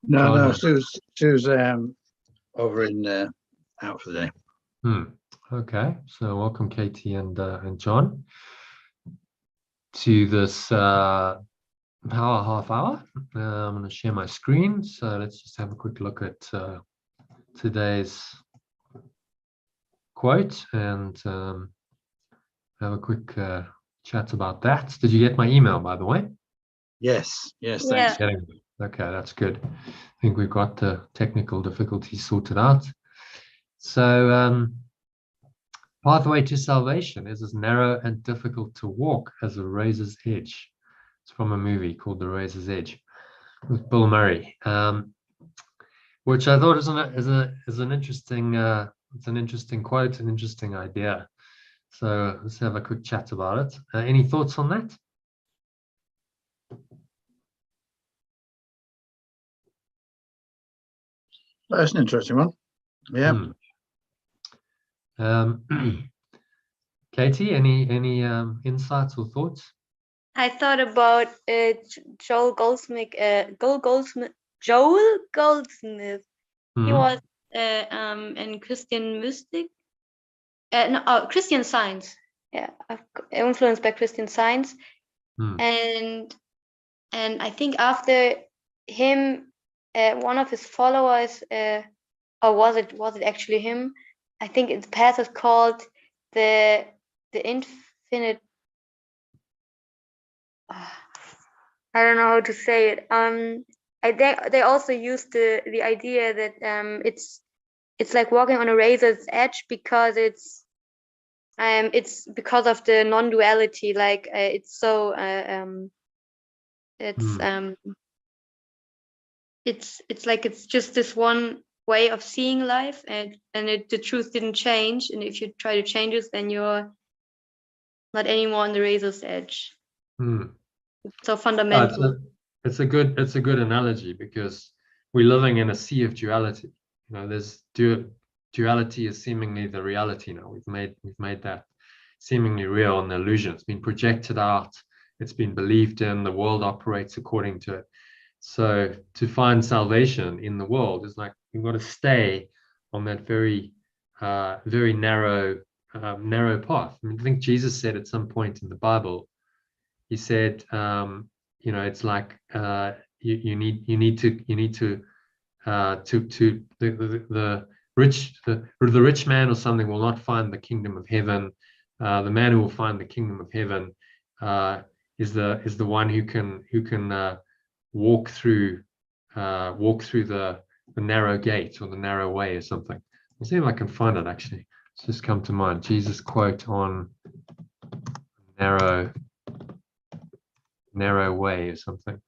No, John? no, Sue's over in out for the day. Okay, so welcome Katie and John to this half hour. I'm going to share my screen, so let's just have a quick look at today's quote and have a quick chat about that. Did you get my email, by the way? Yes, thanks. Yeah. Okay, that's good. I think we've got the technical difficulties sorted out. So pathway to salvation is as narrow and difficult to walk as a razor's edge. It's from a movie called The Razor's Edge with Bill Murray, which I thought is an interesting it's an interesting quote, an interesting idea. So let's have a quick chat about it. Any thoughts on that? That's an interesting one. Yeah. Katie, any insights or thoughts? I thought about Joel Goldsmith. Joel Goldsmith. He was in Christian mystic. Christian Science. Yeah, influenced by Christian Science, and I think after him, one of his followers, or was it actually him? I think the path is called the infinite. I don't know how to say it. They also used the idea that it's like walking on a razor's edge because it's because of the non-duality. Like it's so it's like it's just this one way of seeing life, and the truth didn't change. And if you try to change it, then you're not anymore on the razor's edge. So fundamental. It's a good analogy, because we're living in a sea of duality. You know, there's duality is seemingly the reality now. We've made that seemingly real, an illusion. It's been projected out. It's been believed in. The world operates according to it. So to find salvation in the world is like you've got to stay on that very narrow path. I mean, I think Jesus said at some point in the Bible, he said, you know, it's like you need to the rich man or something will not find the kingdom of heaven. The man who will find the kingdom of heaven is the one who can walk through the narrow gate or the narrow way or something. I'll see if I can find it actually. It's just come to mind. Jesus quote on narrow way or something.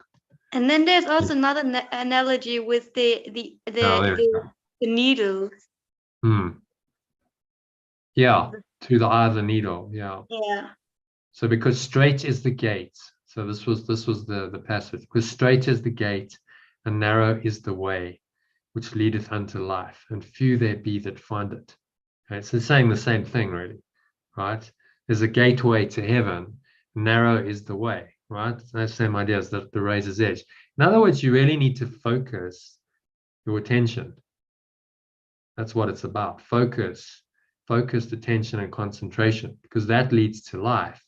And then there's also another analogy with the needle. Yeah, to the eye of the needle. Yeah. Yeah. So because straight is the gate. So this was the passage. Because straight is the gate, and narrow is the way, which leadeth unto life, and few there be that find it. Okay, so it's saying the same thing, really, right? There's a gateway to heaven. Narrow is the way, right? So that same idea as the razor's edge. In other words, you really need to focus your attention. That's what it's about. Focused attention and concentration, because that leads to life.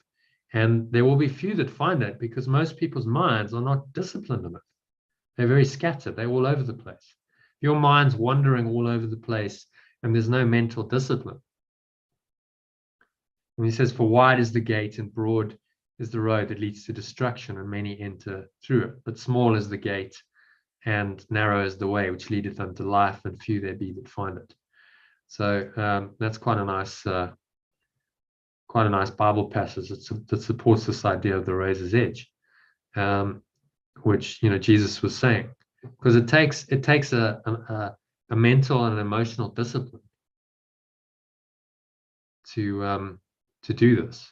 And there will be few that find it, because most people's minds are not disciplined enough. They're very scattered. They're all over the place. Your mind's wandering all over the place, and there's no mental discipline. And he says, for wide is the gate and broad is the road that leads to destruction, and many enter through it. But small is the gate and narrow is the way which leadeth unto life, and few there be that find it. So that's quite a nice Bible passage that supports this idea of the razor's edge, which, you know, Jesus was saying, because it takes a mental and an emotional discipline to do this.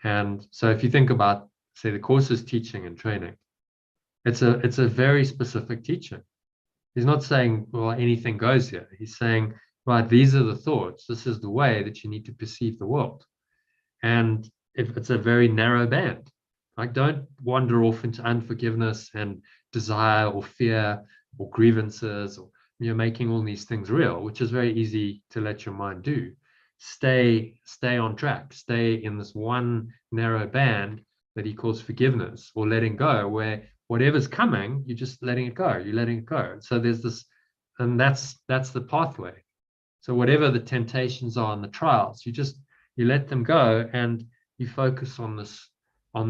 And so if you think about, say, the course's teaching and training, it's a very specific teaching. He's not saying, well, anything goes here. He's saying, right, these are the thoughts. This is the way that you need to perceive the world. And if it's a very narrow band, like, don't wander off into unforgiveness and desire or fear or grievances, or you're making all these things real, which is very easy to let your mind do. Stay on track, stay in this one narrow band that he calls forgiveness or letting go, where whatever's coming, you're just letting it go, you're letting it go. So there's this, and that's the pathway. So whatever the temptations are and the trials, you let them go, and you focus on this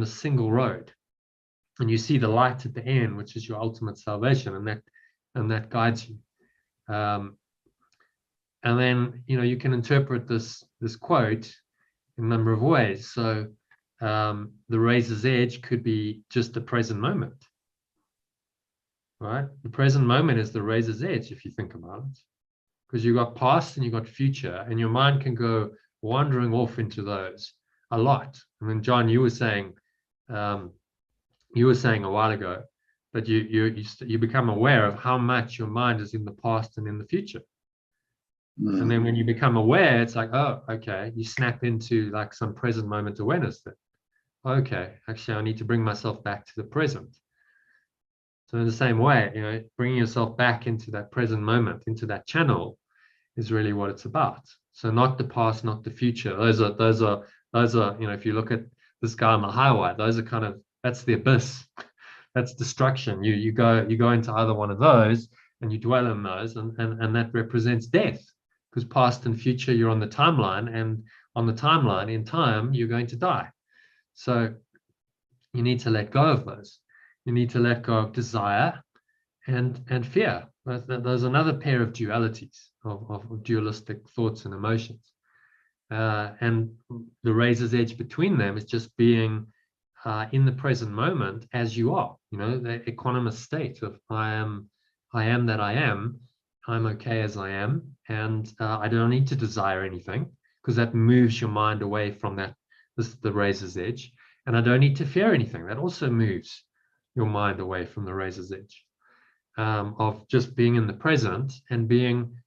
single road, and you see the light at the end, which is your ultimate salvation, and that guides you. And then, you can interpret this quote in a number of ways. So the razor's edge could be just the present moment, right? The present moment is the razor's edge, if you think about it, because you've got past and you've got future, and your mind can go wandering off into those a lot. I mean, John, you were saying a while ago that you become aware of how much your mind is in the past and in the future. And then when you become aware, it's like, oh, okay, you snap into like some present moment awareness that, okay, actually, I need to bring myself back to the present. So in the same way, bringing yourself back into that present moment, into that channel, is really what it's about. So not the past, not the future. Those are, if you look at this guy on the highway, those are that's the abyss. That's destruction. You go into either one of those, and you dwell in those, and that represents death. Because past and future, you're on the timeline, and on the timeline, in time, you're going to die. So you need to let go of those. You need to let go of desire and fear. There's another pair of dualities, of dualistic thoughts and emotions. And the razor's edge between them is just being in the present moment as you are. The equanimous state of I am that I am. I'm okay as I am, and I don't need to desire anything, because that moves your mind away from the razor's edge. And I don't need to fear anything. That also moves your mind away from the razor's edge, of just being in the present and being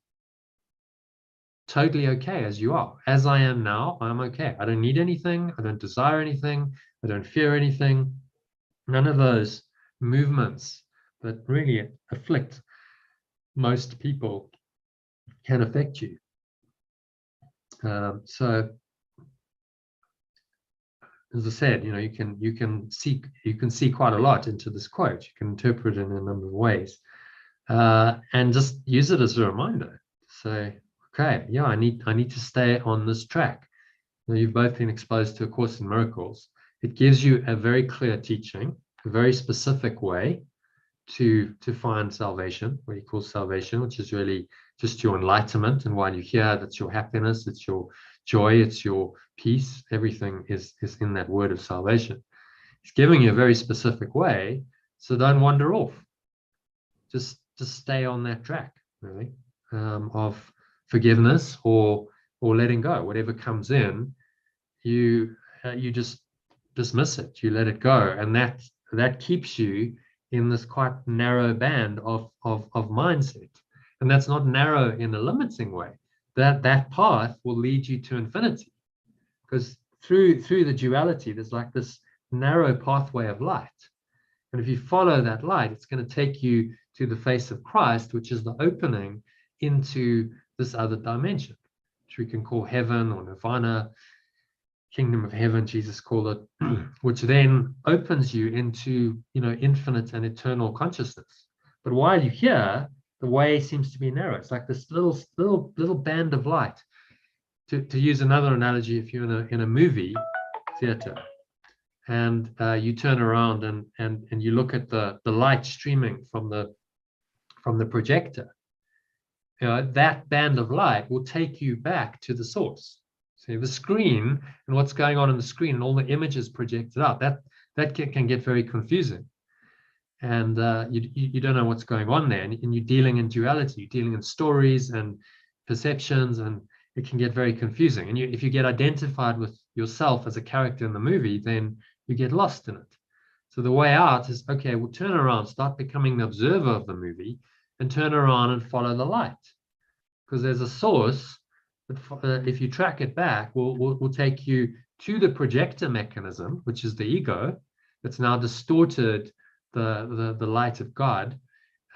totally okay as you are. As I am now, I'm okay. I don't need anything. I don't desire anything. I don't fear anything. None of those movements that really afflict most people can affect you. So, as I said, you can see quite a lot into this quote. You can interpret it in a number of ways, and just use it as a reminder. Say, okay, yeah, I need to stay on this track. You've both been exposed to A Course in Miracles. It gives you a very clear teaching, a very specific way to find salvation, what he calls salvation, which is really just your enlightenment. And while you're here, that's your happiness, it's your joy, it's your peace. Everything is in that word of salvation. He's giving you a very specific way, so don't wander off. Just stay on that track, really, of forgiveness or letting go. Whatever comes in, you just dismiss it. You let it go, and that keeps you in this quite narrow band of mindset. And that's not narrow in a limiting way. That path will lead you to infinity, because through the duality, there's like this narrow pathway of light. And if you follow that light, it's going to take you to the face of Christ, which is the opening into this other dimension, which we can call heaven or nirvana, kingdom of heaven, Jesus called it, which then opens you into, infinite and eternal consciousness. But while you're here, the way seems to be narrow. It's like this little band of light. To use another analogy, if you're in a movie theater, and you turn around and you look at the light streaming from the projector, that band of light will take you back to the source. See, the screen and what's going on in the screen and all the images projected out, that can get very confusing. And you don't know what's going on there. And you're dealing in duality, you're dealing in stories and perceptions, and it can get very confusing. And if you get identified with yourself as a character in the movie, then you get lost in it. So the way out is, okay, we'll turn around, start becoming the observer of the movie, and turn around and follow the light. Because there's a source that, if you track it back, will take you to the projector mechanism, which is the ego, that's now distorted the light of God,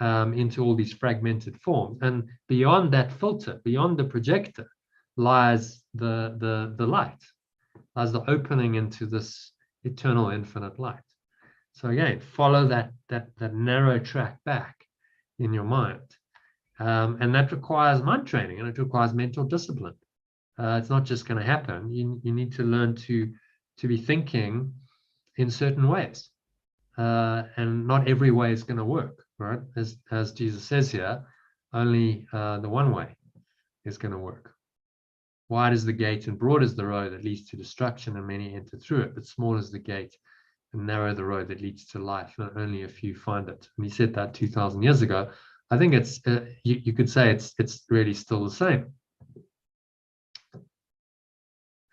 into all these fragmented forms. And beyond that filter, beyond the projector, lies the light, lies the opening into this eternal infinite light. So again, follow that narrow track back in your mind. And that requires mind training, and it requires mental discipline. It's not just going to happen. You need to learn to be thinking in certain ways. And not every way is going to work, right? As Jesus says here, only the one way is going to work. Wide is the gate and broad is the road that leads to destruction, and many enter through it. But small is the gate and narrow the road that leads to life, and only a few find it. And he said that 2,000 years ago. I think it's you could say it's really still the same.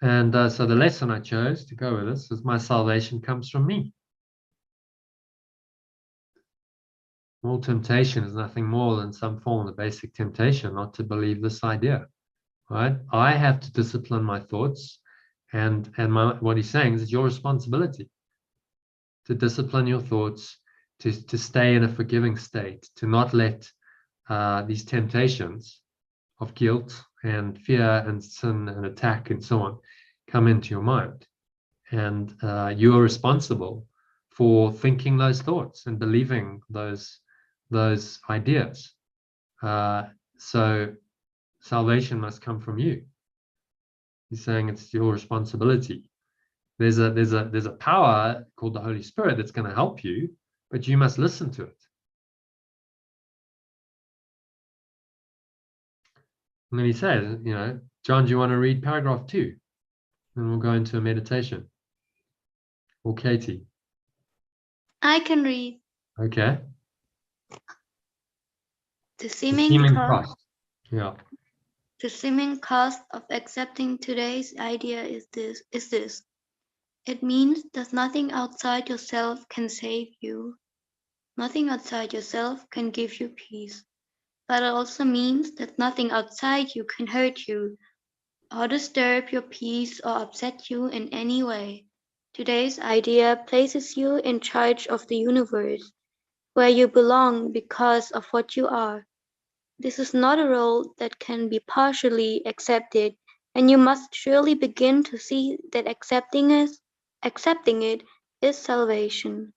And so the lesson I chose to go with this is my salvation comes from me. All temptation is nothing more than some form of the basic temptation not to believe this idea, right? I have to discipline my thoughts, and what he's saying is it's your responsibility to discipline your thoughts, to stay in a forgiving state, to not let these temptations of guilt and fear and sin and attack and so on come into your mind. And you are responsible for thinking those thoughts and believing those ideas. So salvation must come from you. He's saying it's your responsibility. There's a power called the Holy Spirit that's going to help you, but you must listen to it. And then he says, John, do you want to read paragraph 2? And we'll go into a meditation. Or Katie? I can read. Okay. The seeming cost. Yeah. The seeming cost of accepting today's idea is this. It means that nothing outside yourself can save you. Nothing outside yourself can give you peace. But it also means that nothing outside you can hurt you, or disturb your peace, or upset you in any way. Today's idea places you in charge of the universe, where you belong because of what you are. This is not a role that can be partially accepted, and you must surely begin to see that accepting it is salvation.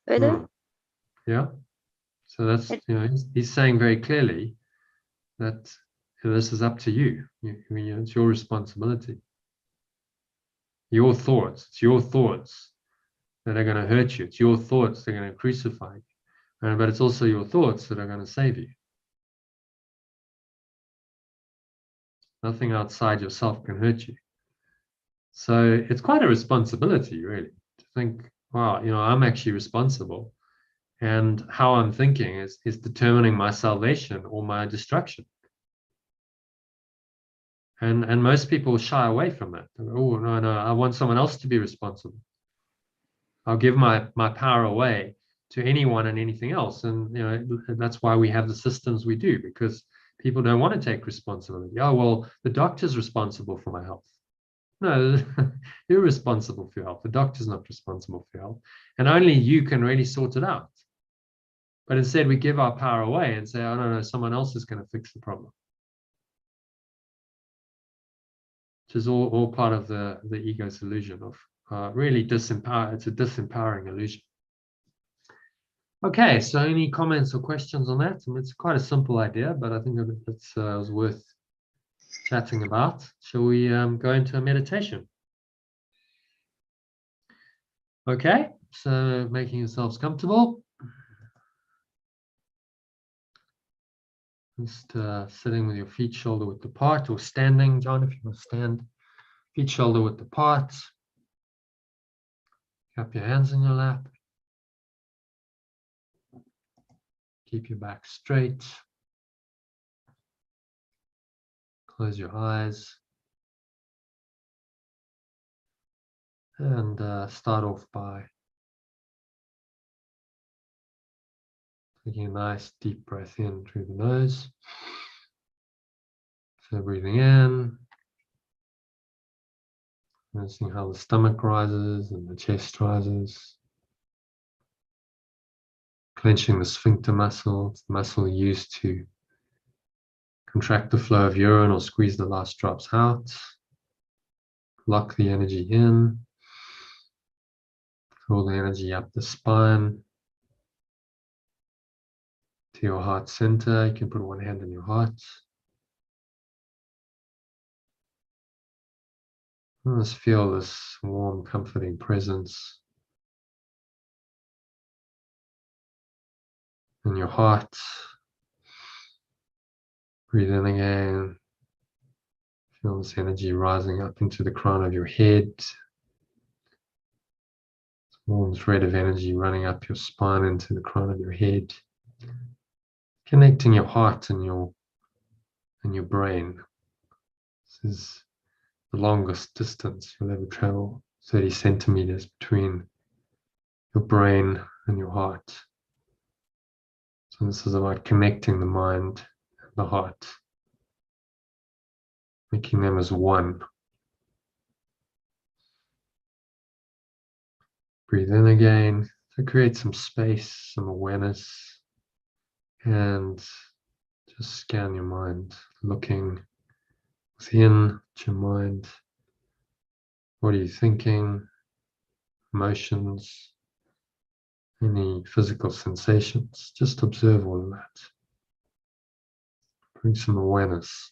Further? Yeah. So that's, he's saying very clearly that this is up to you. It's your responsibility. Your thoughts. It's your thoughts that are going to hurt you. It's your thoughts that are going to crucify you. But it's also your thoughts that are going to save you. Nothing outside yourself can hurt you. So it's quite a responsibility, really, to think, wow, I'm actually responsible. And how I'm thinking is determining my salvation or my destruction. And most people shy away from that. Oh, no, I want someone else to be responsible. I'll give my power away to anyone and anything else. And that's why we have the systems we do, because people don't want to take responsibility. Oh, well, the doctor's responsible for my health. No, you're responsible for your health. The doctor's not responsible for your health. And only you can really sort it out. But instead, we give our power away and say, oh, no, someone else is going to fix the problem. Which is all part of the ego's illusion of really disempower. It's a disempowering illusion. Okay, so any comments or questions on that? I mean, it's quite a simple idea, but I think it was worth chatting about. Shall we go into a meditation? Okay, so making yourselves comfortable. Just sitting with your feet shoulder width apart, or standing, John, if you want to stand. Feet shoulder width apart. Cup your hands in your lap. Keep your back straight. Close your eyes. And start off by taking a nice deep breath in through the nose. So breathing in. Noticing how the stomach rises and the chest rises. clenching the sphincter muscle, it's the muscle used to contract the flow of urine or squeeze the last drops out. Lock the energy in. Draw the energy up the spine to your heart center. You can put one hand on your heart. And just feel this warm, comforting presence in your heart. Breathe in again. Feel this energy rising up into the crown of your head. Warm thread of energy running up your spine into the crown of your head. Connecting your heart and your brain. This is the longest distance you'll ever travel, 30 centimeters between your brain and your heart. So this is about connecting the mind and the heart, making them as one. Breathe in again to create some space, some awareness, and just scan your mind, looking within your mind. What are you thinking? Emotions, any physical sensations? Just observe all of that. Bring some awareness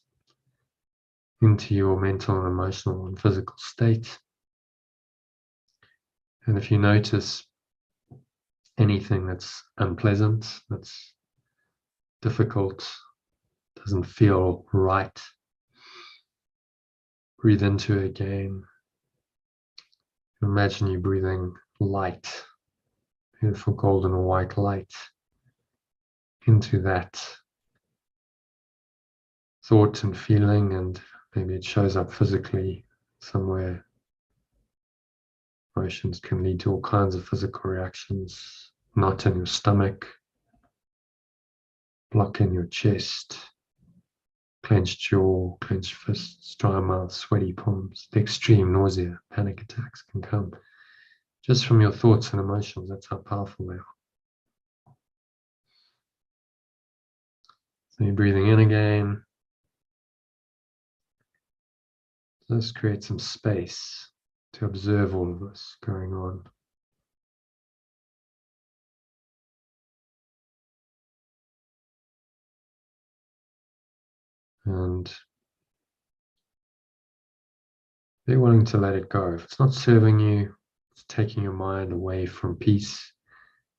into your mental and emotional and physical state. And if you notice anything that's unpleasant, that's difficult, doesn't feel right, breathe into it again. Imagine you breathing light, beautiful golden or white light into that thought and feeling, and maybe it shows up physically somewhere. Emotions can lead to all kinds of physical reactions. Knot in your stomach, block in your chest, clenched jaw, clenched fists, dry mouth, sweaty palms. The extreme nausea, panic attacks can come just from your thoughts and emotions. That's how powerful they are. So you're breathing in again. Let's create some space to observe all of this going on. And be willing to let it go. If it's not serving you, it's taking your mind away from peace,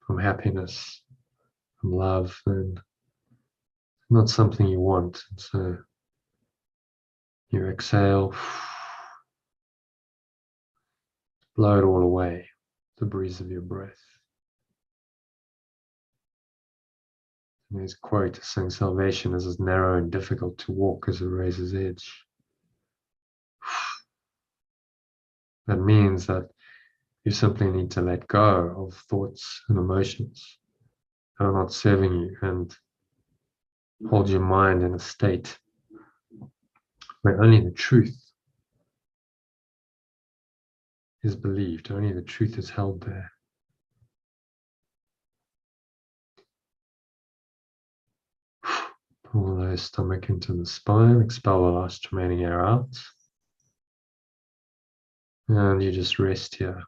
from happiness, from love, then it's not something you want. So you exhale, blow it all away, the breeze of your breath. And there's a quote saying salvation is as narrow and difficult to walk as a razor's edge. That means that you simply need to let go of thoughts and emotions that are not serving you, and hold your mind in a state where only the truth is believed, only the truth is held there. Pull the stomach into the spine, expel the last remaining air out. And you just rest here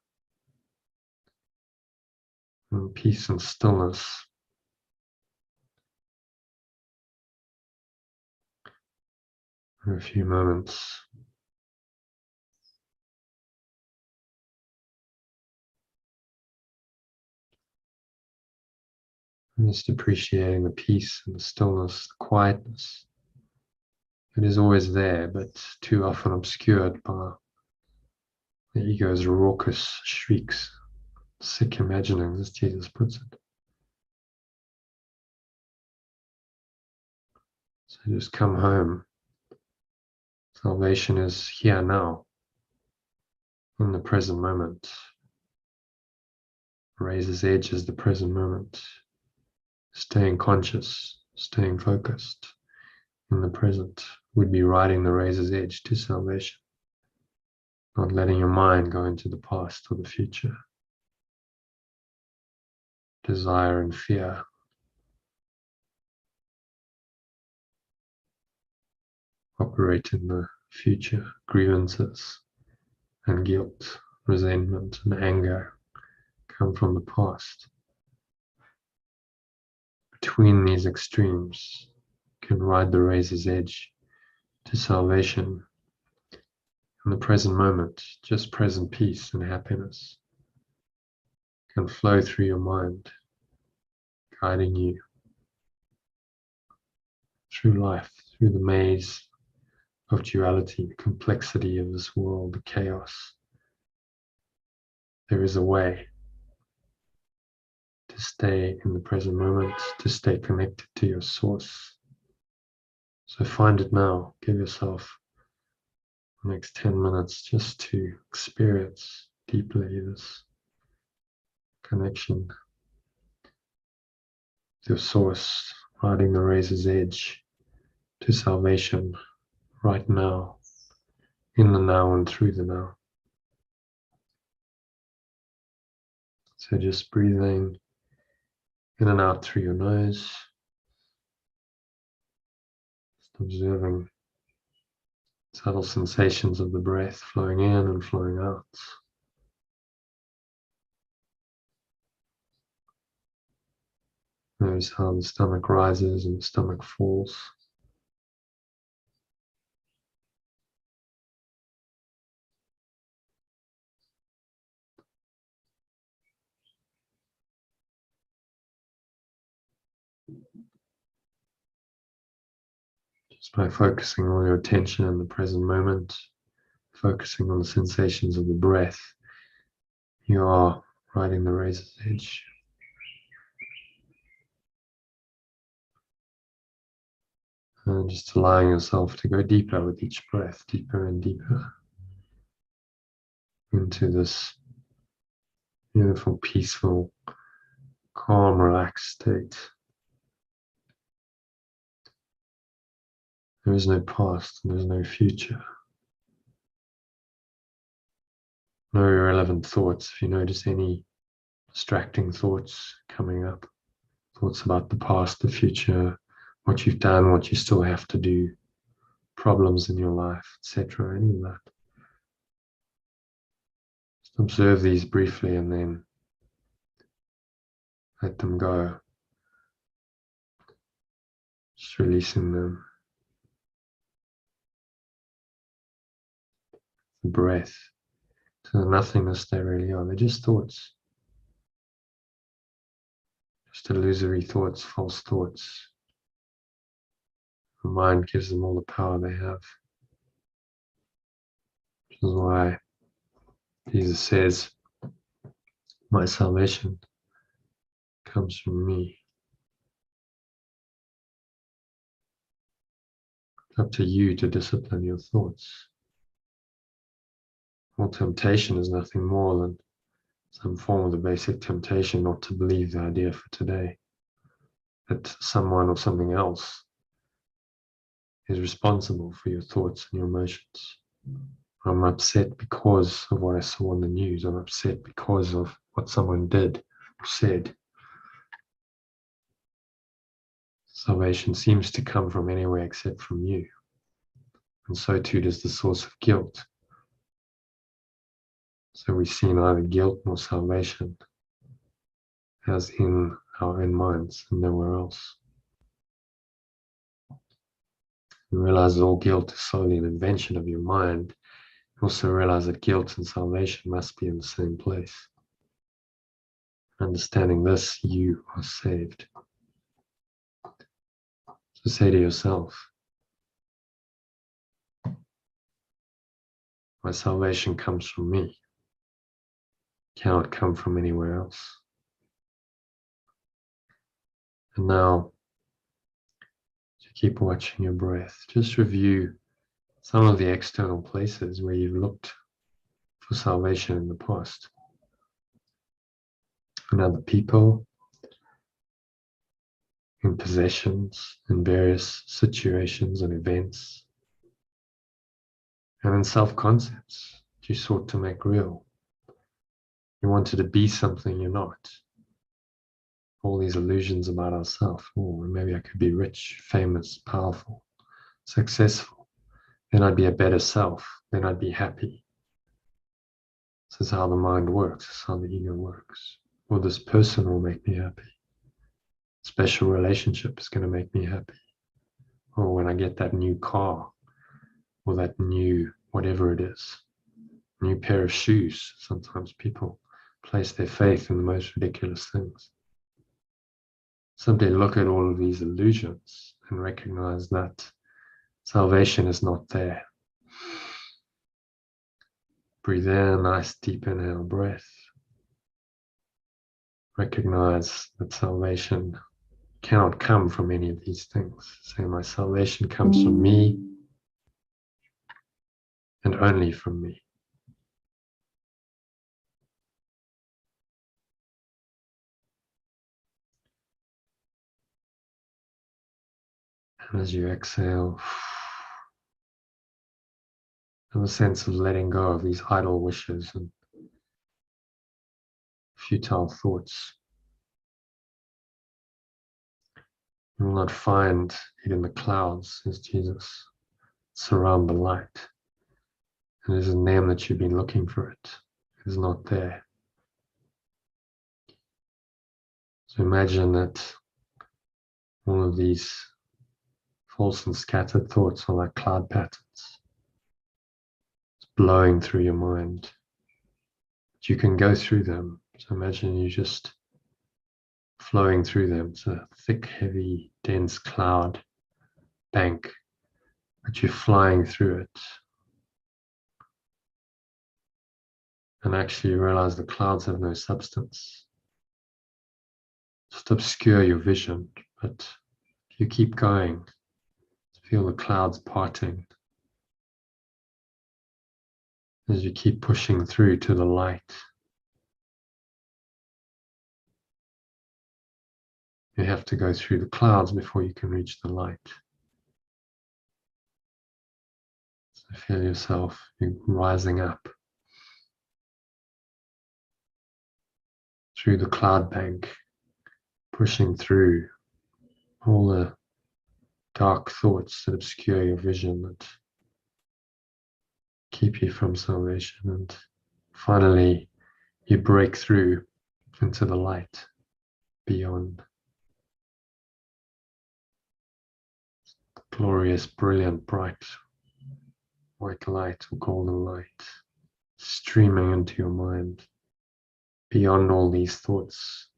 in peace and stillness. For a few moments. And just appreciating the peace and the stillness, the quietness. It is always there, but too often obscured by the ego's raucous shrieks, sick imaginings, as Jesus puts it. So just come home. Salvation is here now, in the present moment. Razor's edge is the present moment. Staying conscious, staying focused in the present would be riding the razor's edge to salvation, not letting your mind go into the past or the future. desire and fear. Operate in the future. Grievances and guilt, resentment and anger come from the past. Between these extremes, you can ride the razor's edge to salvation in the present moment. Just present peace and happiness can flow through your mind, guiding you through life, through the maze of duality, the complexity of this world, the chaos. There is a way to stay in the present moment, to stay connected to your source. So find it now. Give yourself the next 10 minutes just to experience deeply this connection with your source, riding the razor's edge to salvation right now, in the now and through the now. So just breathing in and out through your nose, just observing subtle sensations of the breath flowing in and flowing out. Notice how the stomach rises and the stomach falls. Just by focusing all your attention in the present moment, focusing on the sensations of the breath, you are riding the razor's edge. And just allowing yourself to go deeper with each breath, deeper and deeper into this beautiful, peaceful, calm, relaxed state. There is no past and there is no future. No irrelevant thoughts. If you notice any distracting thoughts coming up, thoughts about the past, the future, what you've done, what you still have to do, problems in your life, etc., any of that. Just observe these briefly and then let them go. Just releasing them. The breath to the nothingness they really are. They're just thoughts. Just illusory thoughts, false thoughts. The mind gives them all the power they have. Which is why Jesus says, my salvation comes from me. It's up to you to discipline your thoughts. All temptation is nothing more than some form of the basic temptation not to believe the idea for today, that someone or something else is responsible for your thoughts and your emotions. I'm upset because of what I saw on the news. I'm upset because of what someone did or said. Salvation seems to come from anywhere except from you. And so too does the source of guilt. So we see neither guilt nor salvation as in our own minds and nowhere else. You realize that all guilt is solely an invention of your mind. You also realize that guilt and salvation must be in the same place. Understanding this, you are saved. So say to yourself, my salvation comes from me. It cannot come from anywhere else. And now, to keep watching your breath, just review some of the external places where you've looked for salvation in the past. In other people, in possessions, in various situations and events, and in self-concepts that you sought to make real. You wanted to be something you're not. all these illusions about ourselves. Oh, maybe I could be rich, famous, powerful, successful. Then I'd be a better self. Then I'd be happy. This is how the mind works. This is how the ego works. Or this person will make me happy. Special relationship is going to make me happy. Or when I get that new car, or that new whatever it is, new pair of shoes. Sometimes people place their faith in the most ridiculous things. Simply look at all of these illusions and recognize that salvation is not there. Breathe in, nice deep inhale breath. Recognize that salvation cannot come from any of these things. Say, my salvation comes from me and only from me. And as you exhale, have a sense of letting go of these idle wishes and futile thoughts. You will not find it in the clouds, says Jesus. Surround the light. And it is in them that you've been looking for it. It is not there. So imagine that all of these false and scattered thoughts are like cloud patterns. It's blowing through your mind. But you can go through them. So imagine you just flowing through them. It's a thick, heavy, dense cloud bank, but you're flying through it. And actually you realize the clouds have no substance. Just obscure your vision, but if you keep going, feel the clouds parting as you keep pushing through to the light. You have to go through the clouds before you can reach the light. So feel yourself rising up through the cloud bank, pushing through all the dark thoughts that obscure your vision, that keep you from salvation, and finally you break through into the light beyond. Glorious, brilliant, bright white light or golden light streaming into your mind. Beyond all these thoughts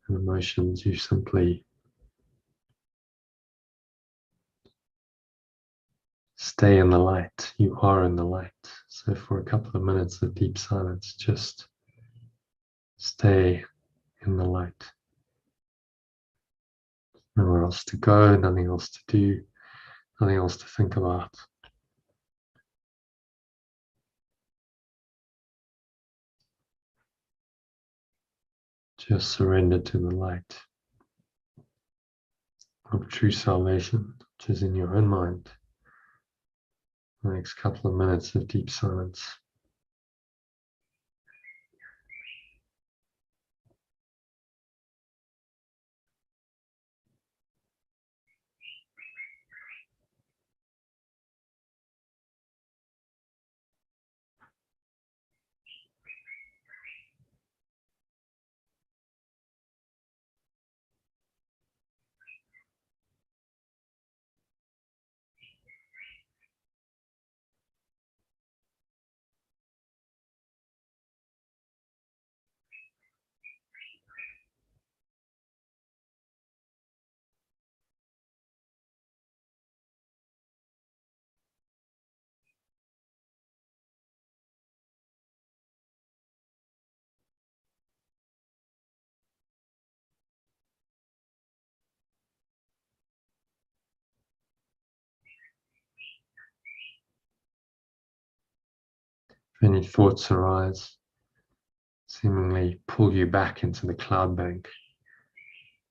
and emotions, you simply stay in the light. You are in the light. So for a couple of minutes of deep silence, just stay in the light. Nowhere else to go, nothing else to do, nothing else to think about. Just surrender to the light of true salvation, which is in your own mind. The next couple of minutes of deep silence. If any thoughts arise, seemingly pull you back into the cloud bank,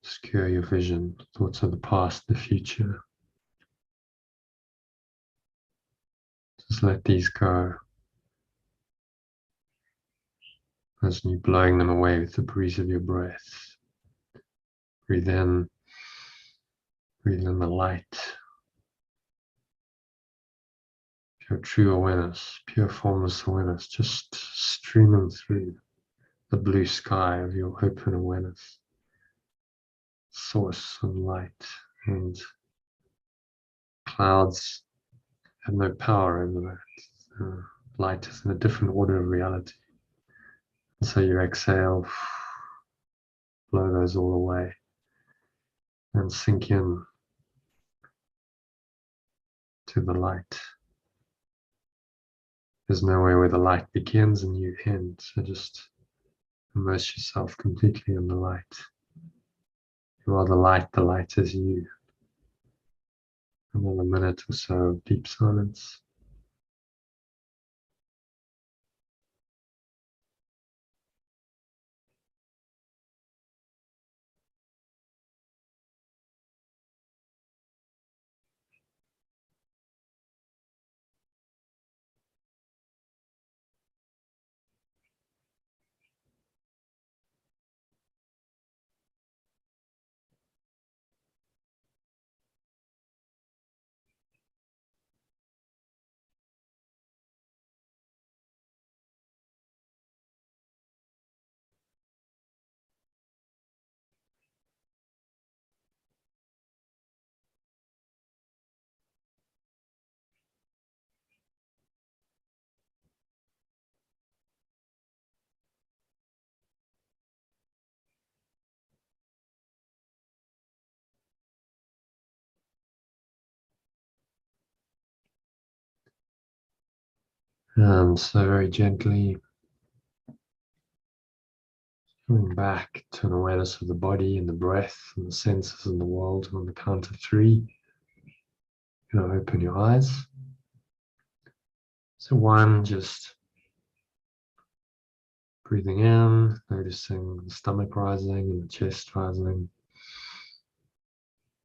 obscure your vision, thoughts of the past, the future. Just let these go. As you blowing them away with the breeze of your breath. Breathe in the light. Pure true awareness, pure formless awareness, just streaming through the blue sky of your open awareness. Source of light, and clouds have no power over that. Light is in a different order of reality. And so you exhale, blow those all away, and sink in to the light. There's nowhere where the light begins and you end, so just immerse yourself completely in the light. You are the light is you. Another minute or so of deep silence. So very gently coming back to an awareness of the body and the breath and the senses in the world. On the count of 3, you're going to open your eyes. So 1, just breathing in, noticing the stomach rising and the chest rising.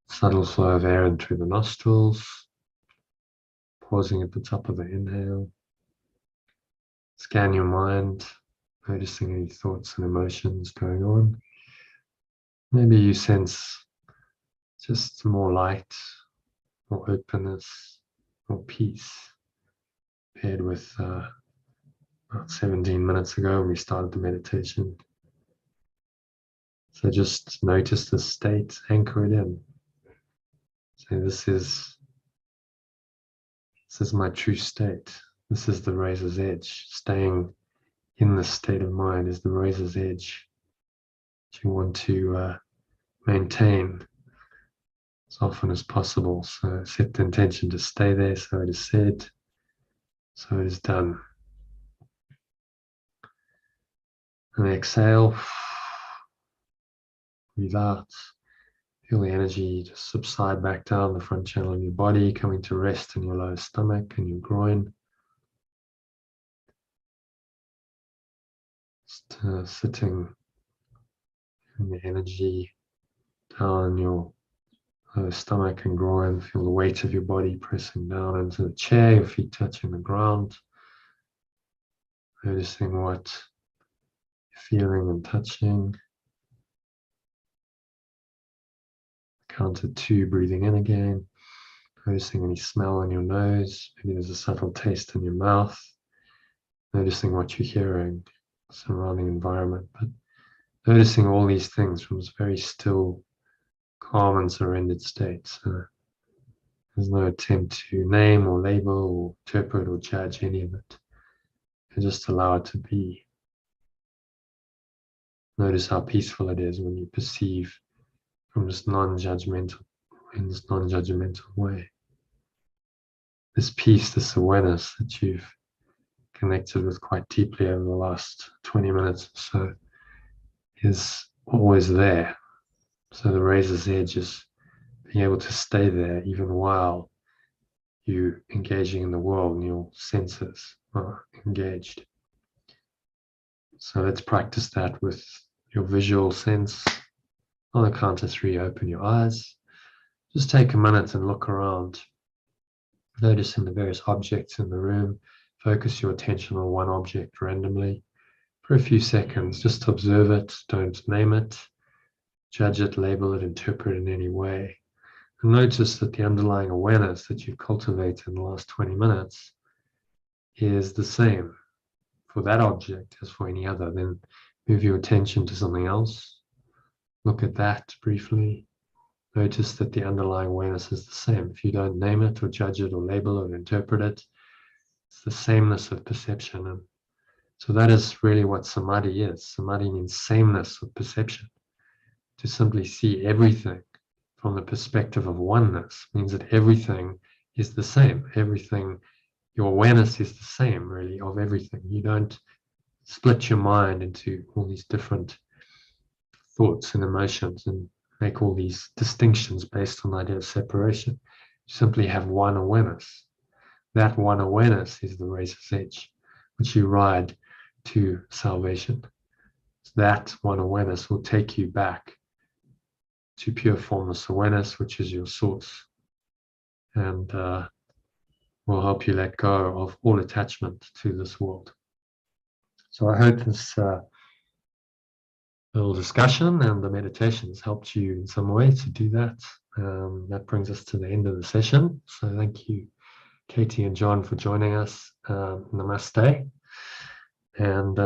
Subtle flow of air in through the nostrils. Pausing at the top of the inhale. Scan your mind, noticing any thoughts and emotions going on. Maybe you sense just more light, more openness, more peace, paired with about 17 minutes ago when we started the meditation. So just notice the state, anchor it in. So this is my true state. This is the razor's edge. Staying in this state of mind is the razor's edge that you want to maintain as often as possible. So set the intention to stay there. So it is said, so it is done. And exhale. Breathe out. Feel the energy just subside back down the front channel of your body, coming to rest in your lower stomach and your groin. Just sitting in the energy down your lower stomach and groin. Feel the weight of your body pressing down into the chair, your feet touching the ground. Noticing what you're feeling and touching. Count to 2, breathing in again. Noticing any smell in your nose. Maybe there's a subtle taste in your mouth. Noticing what you're hearing, surrounding environment. But noticing all these things from this very still, calm and surrendered state. So there's no attempt to name or label or interpret or judge any of it. And just allow it to be. Notice how peaceful it is when you perceive from this non-judgmental, in this non-judgmental way. This peace, this awareness that you've connected with quite deeply over the last 20 minutes or so is always there. So the razor's edge is being able to stay there even while you engaging in the world and your senses are engaged. So let's practice that with your visual sense. On the count of 3, open your eyes. Just take a minute and look around, noticing the various objects in the room. Focus your attention on one object randomly for a few seconds. Just observe it, don't name it. judge it, label it, interpret it in any way. And notice that the underlying awareness that you've cultivated in the last 20 minutes is the same for that object as for any other. Then move your attention to something else. Look at that briefly. Notice that the underlying awareness is the same. If you don't name it or judge it or label it or interpret it, it's the sameness of perception. And so that is really what samadhi is. Samadhi means sameness of perception. To simply see everything from the perspective of oneness means that everything is the same. Everything, your awareness is the same, really, of everything. You don't split your mind into all these different thoughts and emotions and make all these distinctions based on the idea of separation. You simply have one awareness. That one awareness is the razor's edge, which you ride to salvation. So that one awareness will take you back to pure formless awareness, which is your source, and will help you let go of all attachment to this world. So I hope this little discussion and the meditations helped you in some way to do that. That brings us to the end of the session. So thank you, Katie and John, for joining us. Namaste. And